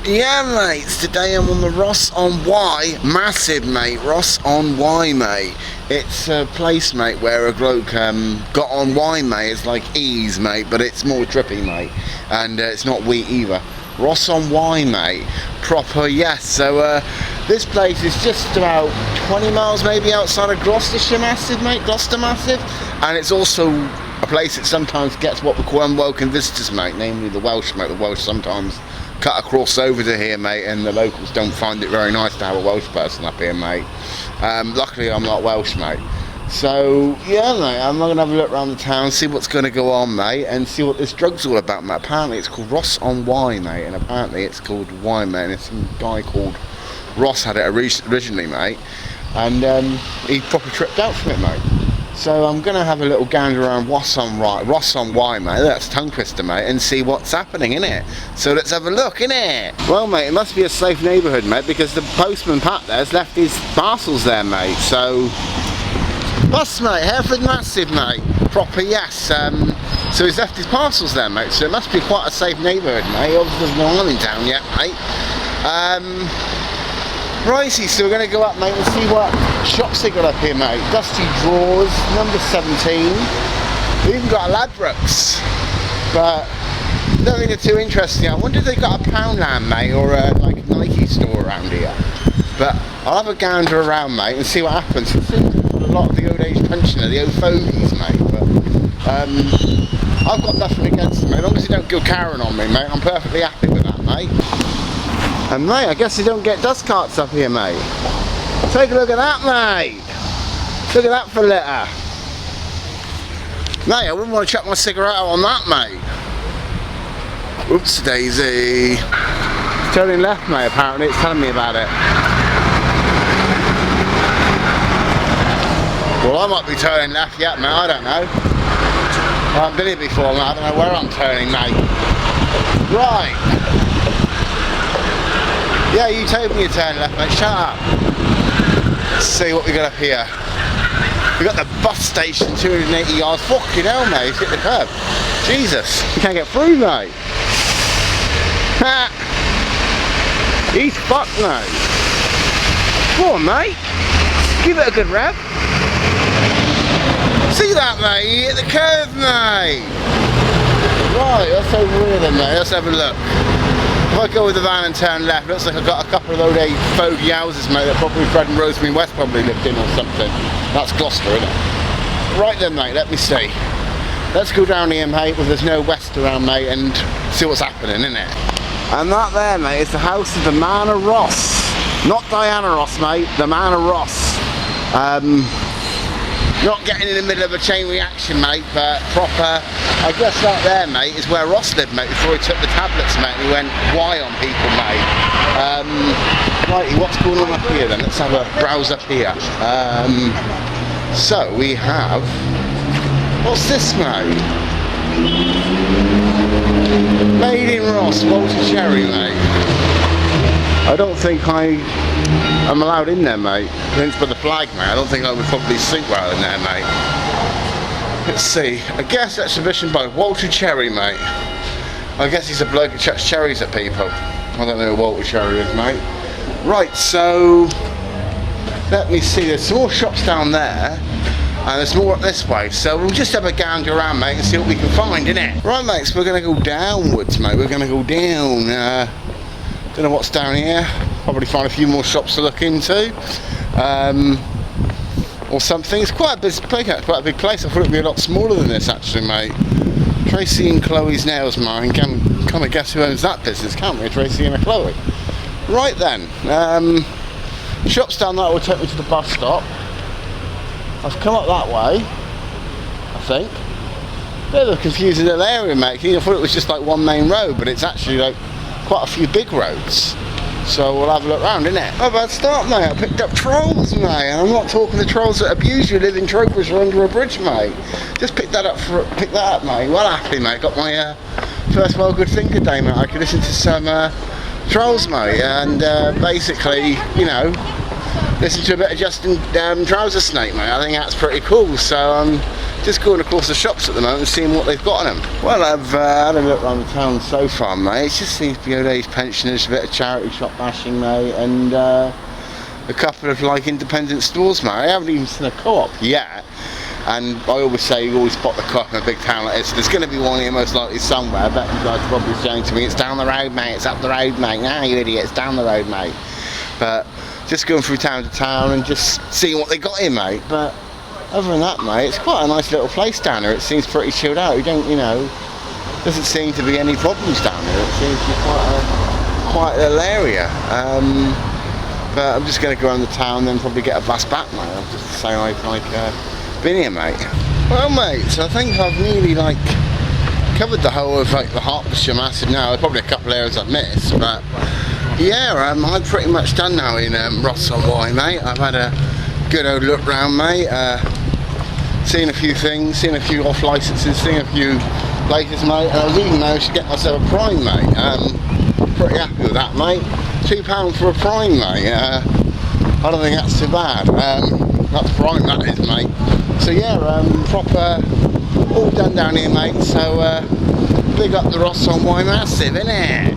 Yeah, mates, today I'm on the Ross On Wye Massive, mate. Ross On Wye, mate. It's a place, mate, where a bloke got on wine, mate. It's like ease, mate, but it's more trippy, mate. And it's not wheat either. Ross On Wye, mate. Proper, yes. So this place is just about 20 miles maybe outside of Gloucestershire Massive, mate. Gloucester Massive. And it's also a place that sometimes gets what we call unwelcome visitors, mate. Namely the Welsh, mate. The Welsh sometimes cut across over to here, mate, and the locals don't find it very nice to have a Welsh person up here, mate. Luckily I'm not Welsh, mate. So yeah, mate, I'm going to have a look around the town, see what's going to go on, mate, and see what this drug's all about, mate. Apparently it's called Ross On Wye, mate, and apparently it's called Wye, mate, and it's some guy called Ross had it originally, mate, and he proper tripped out from it, mate. So I'm going to have a little gander around Ross On Wye, mate, that's tongue twister, mate, and see what's happening, innit? So let's have a look, innit? Well, mate, it must be a safe neighbourhood, mate, because the postman Pat there's left his parcels there, mate. So bus, mate, Hereford Massive, mate, proper, yes. So he's left his parcels there, mate, so it must be quite a safe neighbourhood, mate. Obviously there's no one in town yet, mate. Righty, so we're going to go up, mate, and see what shops they got up here, mate. Dusty Drawers, number 17. We've even got a Ladbrokes, but I don't think they're too interesting. I wonder if they've got a Poundland, mate, or like a Nike store around here. But I'll have a gander around, mate, and see what happens. It seems a lot of the old age pensioner, the old fogies, mate, but I've got nothing against them, mate. As long as they don't go carrying on me, mate, I'm perfectly happy with that, mate. And mate, I guess they don't get dust carts up here, mate. Take a look at that, mate. Look at that for litter. Mate, I wouldn't want to chuck my cigarette out on that, mate. Oops, daisy. It's turning left, mate, apparently. It's telling me about it. Well, I might be turning left yet, mate. I don't know. I haven't been here before, mate. I don't know where I'm turning, mate. Right. Yeah, you told me you turn left, mate. Shut up. Let's see what we got up here. We got the bus station, 280 yards. Fucking hell, mate. He's hit the curb. Jesus. You can't get through, mate. Ha! He's fucked, mate. Go on, mate. Give it a good rev. See that, mate? You hit the curve, mate. Right, that's over here then, mate. Let's have a look. If I go with the van and turn left, looks like I've got a couple of those fogey houses, mate, that probably Fred and Rosemary West probably lived in or something. That's Gloucester, isn't it? Right then, mate, let me see. Let's go down here, mate, where there's no west around, mate, and see what's happening, innit? And that there, mate, is the house of the man of Ross. Not Diana Ross, mate, the man of Ross. Not getting in the middle of a chain reaction, mate, but proper. I guess that there, mate, is where Ross lived, mate, before he took the tablets, mate, and he went why on people, mate. Righty, what's going on up here then? Let's have a browse up here. So we have, what's this, mate? Made in Ross, Walter Cherry, mate. I don't think I'm allowed in there, mate. Hence for the flag, mate. I don't think I would probably sink well in there, mate. Let's see. A guest exhibition by Walter Cherry, mate. I guess he's a bloke who chucks cherries at people. I don't know who Walter Cherry is, mate. Right, so let me see. There's some more shops down there, and there's more up this way. So we'll just have a gander around, mate, and see what we can find, innit? Right, mate. So we're going to go downwards, mate. We're going to go down. Don't know what's down here. Probably find a few more shops to look into, or something. It's quite a big place. I thought it'd be a lot smaller than this, actually, mate. Tracy and Chloe's Nails, mate. Can kind of guess who owns that business, can't we? Tracy and Chloe. Right then, shops down that will take me to the bus stop. I've come up that way, I think. Bit of a confusing little area, mate. I thought it was just like one main road, but it's actually like quite a few big roads. So we'll have a look round, innit? Oh, bad start, mate. I picked up trolls, mate. And I'm not talking the trolls that abuse you, live in tropers or under a bridge, mate. Just pick that up, mate. Well happy, mate. Got my first well good thing today, mate. I could listen to some trolls, mate, and basically, you know, listen to a bit of Justin Trouser Snake, mate. I think that's pretty cool. So just going across the shops at the moment and seeing what they've got on them. Well, I've had a look around the town so far, mate. It just seems to be old age pensioners, a bit of charity shop bashing, mate, and a couple of like independent stores, mate. I haven't even seen a co-op yet. And I always say you always spot the co-op in a big town like this. There's going to be one here most likely somewhere. I bet you guys are probably saying to me, it's down the road, mate, it's up the road, mate. Nah, you idiot, it's down the road, mate. But just going through town to town and just seeing what they got here, mate. But other than that, mate, it's quite a nice little place down here. It seems pretty chilled out. You don't, you know, doesn't seem to be any problems down here. It seems to be quite a little area. But I'm just going to go around the town, then probably get a bus back, mate. I'll just say I've been here, mate. Well, mate, so I think I've nearly covered the whole of the Hertfordshire Massive now. There's probably a couple of areas I've missed, but yeah, I'm pretty much done now in Ross On Wye, mate. I've had a good old look round, mate. Seen a few things, seen a few off licences, seen a few places, mate. And I've even managed to get myself a prime, mate. Pretty happy with that, mate. £2 for a prime, mate. I don't think that's too bad. That's prime, that is, mate. So yeah, proper, all done down here, mate. So big up the Ross On Wye Massive, innit?